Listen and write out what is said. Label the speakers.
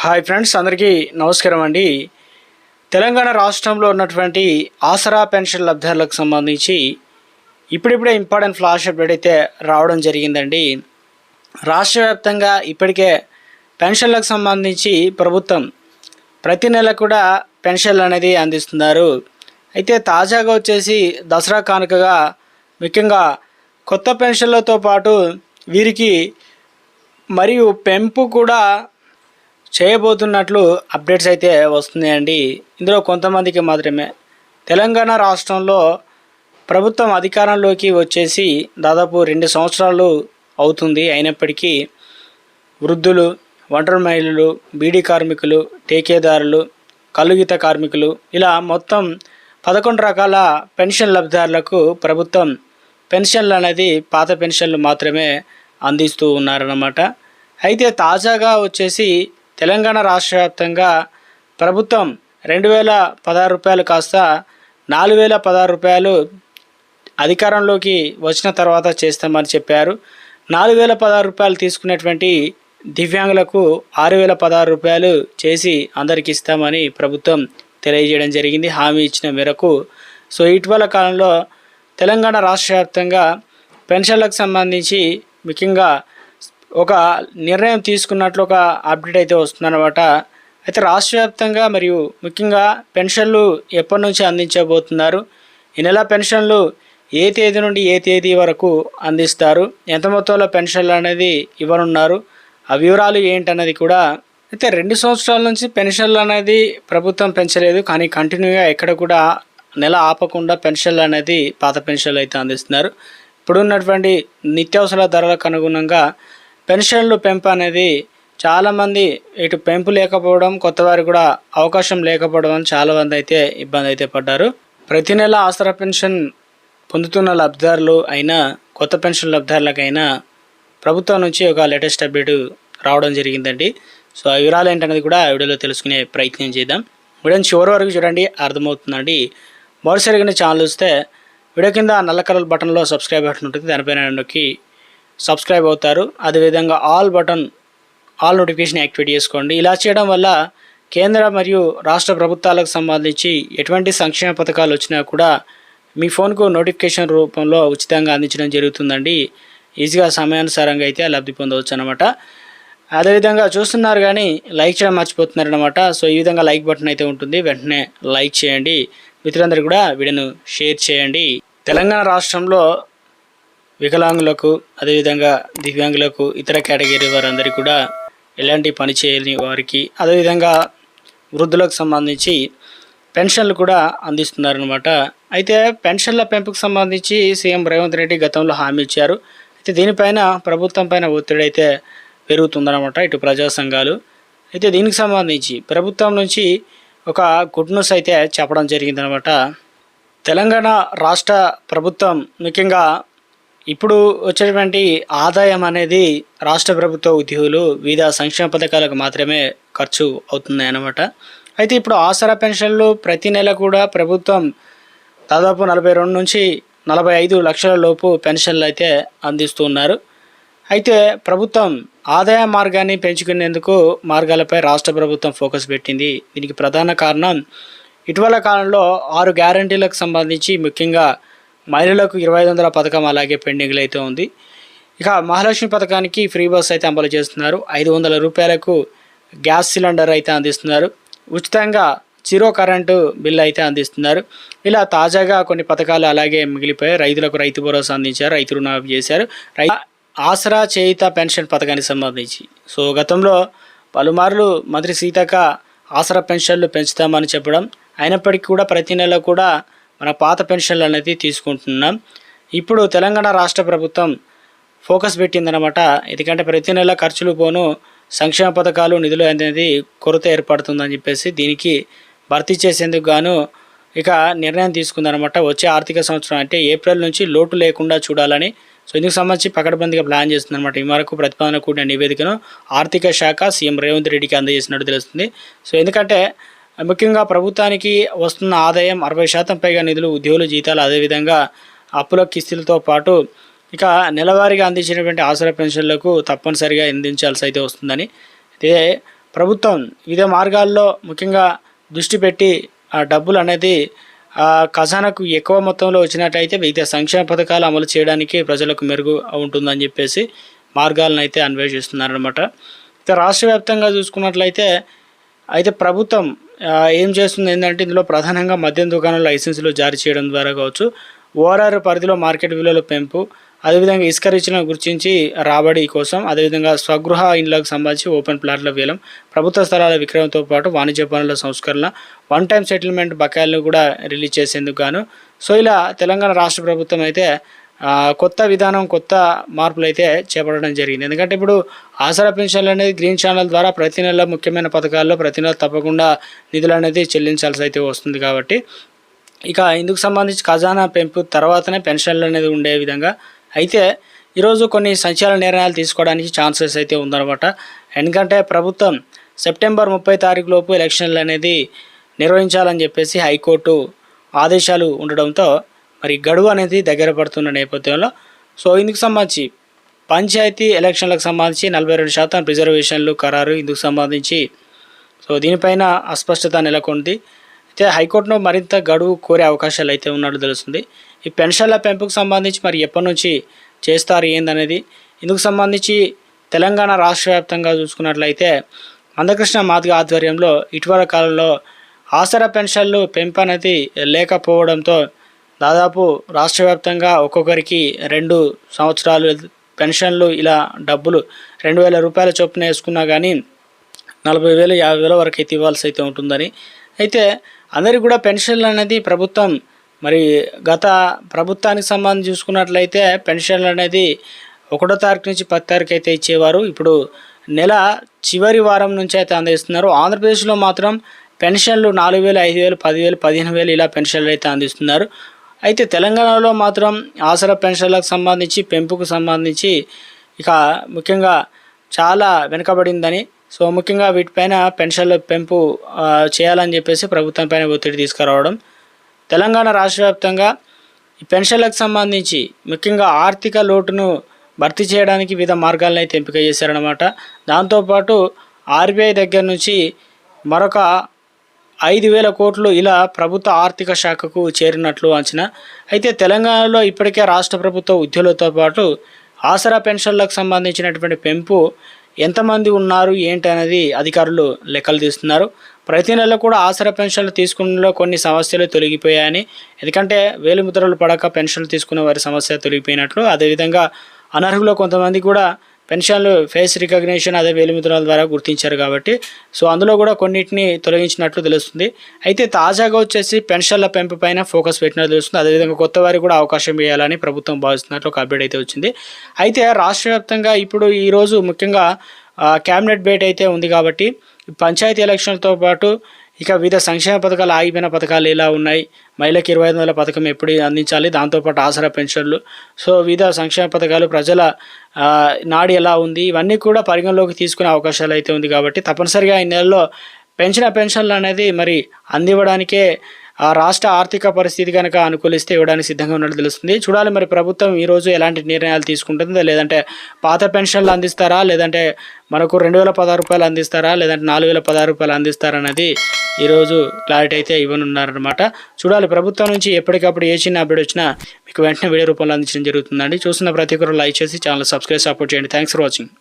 Speaker 1: Hi friends, అందరికీ నమస్కారం అండి. తెలంగాణ రాష్ట్రంలో ఉన్నటువంటి ఆసరా పెన్షన్ లబ్ధిదారులకు సంబంధించి ఇప్పుడిప్పుడే ఇంపార్టెంట్ ఫ్లాష్ అప్డేట్ అయితే రావడం జరిగిందండి. రాష్ట్ర వ్యాప్తంగా ఇప్పటికే పెన్షన్లకు సంబంధించి ప్రభుత్వం ప్రతి నెల కూడా పెన్షన్లు అనేది అందిస్తున్నారు. అయితే తాజాగా వచ్చేసి దసరా కానుకగా ముఖ్యంగా కొత్త పెన్షన్లతో పాటు వీరికి మరియు పెంపు కూడా చేయబోతున్నట్లు అప్డేట్స్ అయితే వస్తున్నాయండి. ఇందులో కొంతమందికి మాత్రమే. తెలంగాణ రాష్ట్రంలో ప్రభుత్వం అధికారంలోకి వచ్చేసి దాదాపు 2 సంవత్సరాలు అవుతుంది. అయినప్పటికీ వృద్ధులు, ఒంటరి మహిళలు, బీడీ కార్మికులు, టేకేదారులు, కల్లుగీత కార్మికులు ఇలా మొత్తం 11 రకాల పెన్షన్ లబ్ధిదారులకు ప్రభుత్వం పెన్షన్లు అనేది పాత పెన్షన్లు మాత్రమే అందిస్తూ ఉన్నారన్నమాట. అయితే తాజాగా వచ్చేసి తెలంగాణ రాష్ట్ర వ్యాప్తంగా ప్రభుత్వం 2016 రూపాయలు కాస్త 4016 రూపాయలు అధికారంలోకి వచ్చిన తర్వాత చేస్తామని చెప్పారు. 4016 రూపాయలు తీసుకునేటువంటి దివ్యాంగులకు 6016 రూపాయలు చేసి అందరికి ఇస్తామని ప్రభుత్వం తెలియజేయడం జరిగింది, హామీ ఇచ్చిన మేరకు. సో ఇటీవల కాలంలో తెలంగాణ రాష్ట్ర వ్యాప్తంగా పెన్షన్లకు సంబంధించి ముఖ్యంగా ఒక నిర్ణయం తీసుకున్నట్లు ఒక అప్డేట్ అయితే వస్తుందన్నమాట. అయితే రాష్ట్ర వ్యాప్తంగా మరియు ముఖ్యంగా పెన్షన్లు ఎప్పటి నుంచి అందించబోతున్నారు, ఈ నెల పెన్షన్లు ఏ తేదీ నుండి ఏ తేదీ వరకు అందిస్తారు, ఎంత మొత్తంలో పెన్షన్లు అనేది ఇవ్వనున్నారు, ఆ వివరాలు ఏంటన్నది కూడా. అయితే 2 సంవత్సరాల నుంచి పెన్షన్లు అనేది ప్రభుత్వం పెంచలేదు, కానీ కంటిన్యూగా ఎక్కడ కూడా నెల ఆపకుండా పెన్షన్లు అనేది పాత పెన్షన్లు అయితే అందిస్తున్నారు. ఇప్పుడున్నటువంటి నిత్యావసర ధరలకు అనుగుణంగా పెన్షన్లు పెంపు అనేది చాలామంది ఇటు పెంపు లేకపోవడం, కొత్త వారు కూడా అవకాశం లేకపోవడం అని చాలామంది అయితే ఇబ్బంది అయితే పడ్డారు. ప్రతి నెల ఆసరా పెన్షన్ పొందుతున్న లబ్ధిదారులు అయినా కొత్త పెన్షన్ లబ్ధిదారులకైనా ప్రభుత్వం నుంచి ఒక లేటెస్ట్ అప్డేట్ రావడం జరిగిందండి. సో ఆ వివరాలు ఏంటనేది కూడా వీడియోలో తెలుసుకునే ప్రయత్నం చేద్దాం. వీడియోని చివరి వరకు చూడండి, అర్థమవుతుందండి. మరోసారిగా ఛానల్ వస్తే వీడియో కింద నల్ల కలర్ బటన్లో సబ్స్క్రైబ్ బటన్ ఉంటుంది, దానిపైన నొక్కి సబ్స్క్రైబ్ అవుతారు. అదేవిధంగా ఆల్ నోటిఫికేషన్ యాక్టివేట్ చేసుకోండి. ఇలా చేయడం వల్ల కేంద్ర మరియు రాష్ట్ర ప్రభుత్వాలకు సంబంధించి ఎటువంటి సంక్షేమ పథకాలు వచ్చినా కూడా మీ ఫోన్కు నోటిఫికేషన్ రూపంలో ఉచితంగా అందించడం జరుగుతుందండి. ఈజీగా సమయానుసారంగా అయితే లబ్ధి పొందవచ్చు అనమాట. అదేవిధంగా చూస్తున్నారు కానీ లైక్ చేయడం మర్చిపోతున్నారు అనమాట. సో ఈ విధంగా లైక్ బటన్ అయితే ఉంటుంది, వెంటనే లైక్ చేయండి. మిత్రులందరూ కూడా వీడియోను షేర్ చేయండి. తెలంగాణ రాష్ట్రంలో వికలాంగులకు, అదేవిధంగా దివ్యాంగులకు, ఇతర కేటగిరీ వారందరికీ కూడా ఎలాంటి పని చేయని వారికి, అదేవిధంగా వృద్ధులకు సంబంధించి పెన్షన్లు కూడా అందిస్తున్నారనమాట. అయితే పెన్షన్ల పెంపుకు సంబంధించి సీఎం రేవంత్ రెడ్డి గతంలో హామీ ఇచ్చారు. అయితే దీనిపైన ప్రభుత్వం పైన ఒత్తిడి అయితే పెరుగుతుందన్నమాట, ఇటు ప్రజా సంఘాలు. అయితే దీనికి సంబంధించి ప్రభుత్వం నుంచి ఒక గుడ్ న్యూస్ అయితే చెప్పడం జరిగిందనమాట. తెలంగాణ రాష్ట్ర ప్రభుత్వం ముఖ్యంగా ఇప్పుడు వచ్చేటువంటి ఆదాయం అనేది రాష్ట్ర ప్రభుత్వ ఉద్యోగులు వివిధ సంక్షేమ పథకాలకు మాత్రమే ఖర్చు అవుతున్నాయి అన్నమాట. అయితే ఇప్పుడు ఆసరా పెన్షన్లు ప్రతి నెల కూడా ప్రభుత్వం దాదాపు 42 నుంచి 45 లక్షల లోపు పెన్షన్లు అయితే అందిస్తున్నారు. అయితే ప్రభుత్వం ఆదాయ మార్గాన్ని పెంచుకునేందుకు మార్గాలపై రాష్ట్ర ప్రభుత్వం ఫోకస్ పెట్టింది. దీనికి ప్రధాన కారణం ఇటీవల కాలంలో 6 గ్యారంటీలకు సంబంధించి ముఖ్యంగా మహిళలకు 2500 పథకం అలాగే పెండింగ్లో అయితే ఉంది. ఇక మహాలక్ష్మి పథకానికి ఫ్రీ బస్ అయితే అమలు చేస్తున్నారు. 500 రూపాయలకు గ్యాస్ సిలిండర్ అయితే అందిస్తున్నారు. ఉచితంగా 0 కరెంటు బిల్ అయితే అందిస్తున్నారు. ఇలా తాజాగా కొన్ని పథకాలు అలాగే మిగిలిపోయాయి. రైతులకు రైతు భరోసా అందించారు, రైతు రుణమాఫీ చేశారు. ఆసరా చేయుత పెన్షన్ పథకానికి సంబంధించి సో గతంలో పలుమార్లు మంత్రి సీతక్క ఆసరా పెన్షన్లు పెంచుతామని చెప్పడం, అయినప్పటికీ కూడా ప్రతి నెల కూడా మన పాత పెన్షన్లు అనేది తీసుకుంటున్నాం. ఇప్పుడు తెలంగాణ రాష్ట్ర ప్రభుత్వం ఫోకస్ పెట్టిందనమాట. ఎందుకంటే ప్రతి నెల ఖర్చులు పోను సంక్షేమ పథకాలు నిధులు అనేది కొరత ఏర్పడుతుందని చెప్పేసి దీనికి భర్తీ చేసేందుకు గాను ఇక నిర్ణయం తీసుకుందనమాట. వచ్చే ఆర్థిక సంవత్సరం అంటే ఏప్రిల్ నుంచి లోటు లేకుండా చూడాలని సో ఇందుకు సంబంధించి పకడ్బందీగా ప్లాన్ చేస్తుందన్నమాట. ఈ మేరకు ప్రతిపాదన కూడిన నివేదికను ఆర్థిక శాఖ సీఎం రేవంత్ రెడ్డికి అందజేసినట్టు తెలుస్తుంది. సో ఎందుకంటే ముఖ్యంగా ప్రభుత్వానికి వస్తున్న ఆదాయం 60% పైగా నిధులు ఉద్యోగుల జీతాలు, అదేవిధంగా అప్పుల కిస్తీలతో పాటు ఇక నెలవారీగా అందించినటువంటి ఆసరా పెన్షన్లకు తప్పనిసరిగా అందించాల్సి అయితే వస్తుందని. ఇదే ప్రభుత్వం వివిధ మార్గాల్లో ముఖ్యంగా దృష్టి పెట్టి ఆ డబ్బులు అనేది ఖజానాకు ఎక్కువ మొత్తంలో వచ్చినట్టయితే వివిధ సంక్షేమ పథకాలు అమలు చేయడానికి ప్రజలకు మెరుగు ఉంటుందని చెప్పేసి మార్గాలను అయితే అన్వేషిస్తున్నారనమాట. రాష్ట్ర వ్యాప్తంగా చూసుకున్నట్లయితే ప్రభుత్వం ఏం చేస్తుంది ఏంటంటే ఇందులో ప్రధానంగా మద్యం దుకాణాల లైసెన్సులు జారీ చేయడం ద్వారా కావచ్చు, ఓఆర్ఆర్ పరిధిలో మార్కెట్ విలువల పెంపు, అదేవిధంగా ఇసుక రీచ్లను గుర్తించి రాబడి కోసం, అదేవిధంగా స్వగృహ ఇండ్లకు సంబంధించి ఓపెన్ ప్లాట్ల వేలం, ప్రభుత్వ స్థలాల విక్రయంతో పాటు వాణిజ్య పనుల సంస్కరణ, వన్ టైం సెటిల్మెంట్ బకాయిలను కూడా రిలీజ్ చేసేందుకు గాను సో ఇలా తెలంగాణ రాష్ట్ర ప్రభుత్వం అయితే కొత్త విధానం, కొత్త మార్పులు అయితే చేపట్టడం జరిగింది. ఎందుకంటే ఇప్పుడు ఆసరా పెన్షన్లు అనేది గ్రీన్ ఛానల్ ద్వారా ప్రతి నెల ముఖ్యమైన పథకాల్లో ప్రతి నెల తప్పకుండా నిధులు అనేది చెల్లించాల్సి అయితే వస్తుంది. కాబట్టి ఇక ఇందుకు సంబంధించి ఖజానా పెంపు తర్వాతనే పెన్షన్లు అనేది ఉండే విధంగా అయితే ఈరోజు కొన్ని సంచలన నిర్ణయాలు తీసుకోవడానికి ఛాన్సెస్ అయితే ఉందన్నమాట. ఎందుకంటే ప్రభుత్వం సెప్టెంబర్ 30 తారీఖు లోపు ఎలక్షన్లు అనేది నిర్వహించాలని చెప్పేసి హైకోర్టు ఆదేశాలు ఉండడంతో మరి గడువు అనేది దగ్గర పడుతున్న నేపథ్యంలో సో ఇందుకు సంబంధించి పంచాయతీ ఎలక్షన్లకు సంబంధించి 42% రిజర్వేషన్లు ఖరారు. ఇందుకు సంబంధించి సో దీనిపైన అస్పష్టత నెలకొంది. అయితే హైకోర్టును మరింత గడువు కోరే అవకాశాలు అయితే ఉన్నట్టు తెలుస్తుంది. ఈ పెన్షన్ల పెంపుకు సంబంధించి మరి ఎప్పటి నుంచి చేస్తారు ఏందనేది, ఇందుకు సంబంధించి తెలంగాణ రాష్ట్ర వ్యాప్తంగా చూసుకున్నట్లయితే మందకృష్ణ మాదిగ ఆధ్వర్యంలో ఇటీవల కాలంలో ఆసరా పెన్షన్లు పెంపు అనేది లేకపోవడంతో దాదాపు రాష్ట్ర వ్యాప్తంగా ఒక్కొక్కరికి 2 సంవత్సరాలు పెన్షన్లు ఇలా డబ్బులు 2,000 రూపాయల చొప్పున వేసుకున్నా కానీ 40,000 50,000 వరకు అయితే ఇవ్వాల్సి అయితే ఉంటుందని. అయితే అందరికీ కూడా పెన్షన్లు అనేది ప్రభుత్వం మరి గత ప్రభుత్వానికి సంబంధించి చూసుకున్నట్లయితే పెన్షన్లు అనేది 1వ తారీఖు నుంచి 10వ తారీఖు అయితే ఇచ్చేవారు. ఇప్పుడు నెల చివరి వారం నుంచి అయితే అందిస్తున్నారు. ఆంధ్రప్రదేశ్లో మాత్రం పెన్షన్లు 4,000 5,000 10,000 15,000 ఇలా పెన్షన్లు అయితే అందిస్తున్నారు. అయితే తెలంగాణలో మాత్రం ఆసరా పెన్షన్లకు సంబంధించి పెంపుకు సంబంధించి ఇక ముఖ్యంగా చాలా వెనుకబడిందని, సో ముఖ్యంగా వీటిపైన పెన్షన్ల పెంపు చేయాలని చెప్పేసి ప్రభుత్వం పైన ఒత్తిడి తీసుకురావడం, తెలంగాణ రాష్ట్ర వ్యాప్తంగా ఈ పెన్షన్లకు సంబంధించి ముఖ్యంగా ఆర్థిక లోటును భర్తీ చేయడానికి వివిధ మార్గాలను అయితే ఎంపిక చేశారనమాట. దాంతోపాటు ఆర్బీఐ దగ్గర నుంచి మరొక 5,000 కోట్లు ఇలా ప్రభుత్వ ఆర్థిక శాఖకు చేరినట్లు అంచనా. అయితే తెలంగాణలో ఇప్పటికే రాష్ట్ర ప్రభుత్వ ఉద్యోగులతో పాటు ఆసరా పెన్షన్లకు సంబంధించినటువంటి పెంపు ఎంతమంది ఉన్నారు ఏంటి అనేది అధికారులు లెక్కలు తీస్తున్నారు. ప్రతి నెల కూడా ఆసరా పెన్షన్లు తీసుకున్నలో కొన్ని సమస్యలు తొలగిపోయాయని, ఎందుకంటే వేలిముద్రలు పడక పెన్షన్లు తీసుకున్న వారి సమస్య తొలగిపోయినట్లు, అదేవిధంగా అనర్హులు కొంతమంది కూడా పెన్షన్లు ఫేస్ రికగ్నిషన్ అదే వేలిముద్రల ద్వారా గుర్తించారు కాబట్టి సో అందులో కూడా కొన్నిటిని తొలగించినట్లు తెలుస్తుంది. అయితే తాజాగా వచ్చేసి పెన్షన్ల పెంపు పైన ఫోకస్ పెట్టినట్లు తెలుస్తుంది. అదేవిధంగా కొత్త వారికి కూడా అవకాశం ఇవ్వాలని ప్రభుత్వం భావిస్తున్నట్లు ఒక అప్డేట్ అయితే వచ్చింది. అయితే రాష్ట్ర వ్యాప్తంగా ఇప్పుడు ఈరోజు ముఖ్యంగా క్యాబినెట్ భేటీ అయితే ఉంది. కాబట్టి పంచాయతీ ఎలక్షన్లతో పాటు ఇక వివిధ సంక్షేమ పథకాలు, ఆగిపోయిన పథకాలు ఎలా ఉన్నాయి, మహిళలకు 25,000 పథకం ఎప్పుడు అందించాలి, దాంతోపాటు ఆసరా పెన్షన్లు, సో వివిధ సంక్షేమ పథకాలు ప్రజల నాడు ఎలా ఉంది, ఇవన్నీ కూడా పరిగణలోకి తీసుకునే అవకాశాలు అయితే ఉంది. కాబట్టి తప్పనిసరిగా ఈ నెలలో పెంచిన పెన్షన్లు అనేది మరి అందివ్వడానికే ఆ రాష్ట్ర ఆర్థిక పరిస్థితి కనుక అనుకూలిస్తే ఇవ్వడానికి సిద్ధంగా ఉన్నట్టు తెలుస్తుంది. చూడాలి మరి ప్రభుత్వం ఈరోజు ఎలాంటి నిర్ణయాలు తీసుకుంటుందో, లేదంటే పాత పెన్షన్లు అందిస్తారా, లేదంటే మనకు 2,016 రూపాయలు అందిస్తారా, లేదంటే 4,016 రూపాయలు అందిస్తారా అనేది ఈరోజు క్లారిటీ అయితే ఇవ్వనున్నారనమాట. చూడాలి ప్రభుత్వం నుంచి ఎప్పటికప్పుడు ఏ చిన్న అప్డేట్ వచ్చినా మీకు వెంటనే వీడియో రూపంలో అందించడం జరుగుతుందండి. చూస్తున్న ప్రతి ఒక్కరు లైక్ చేసి ఛానల్ సబ్స్క్రైబ్ సపోర్ట్ చేయండి. Thanks for watching.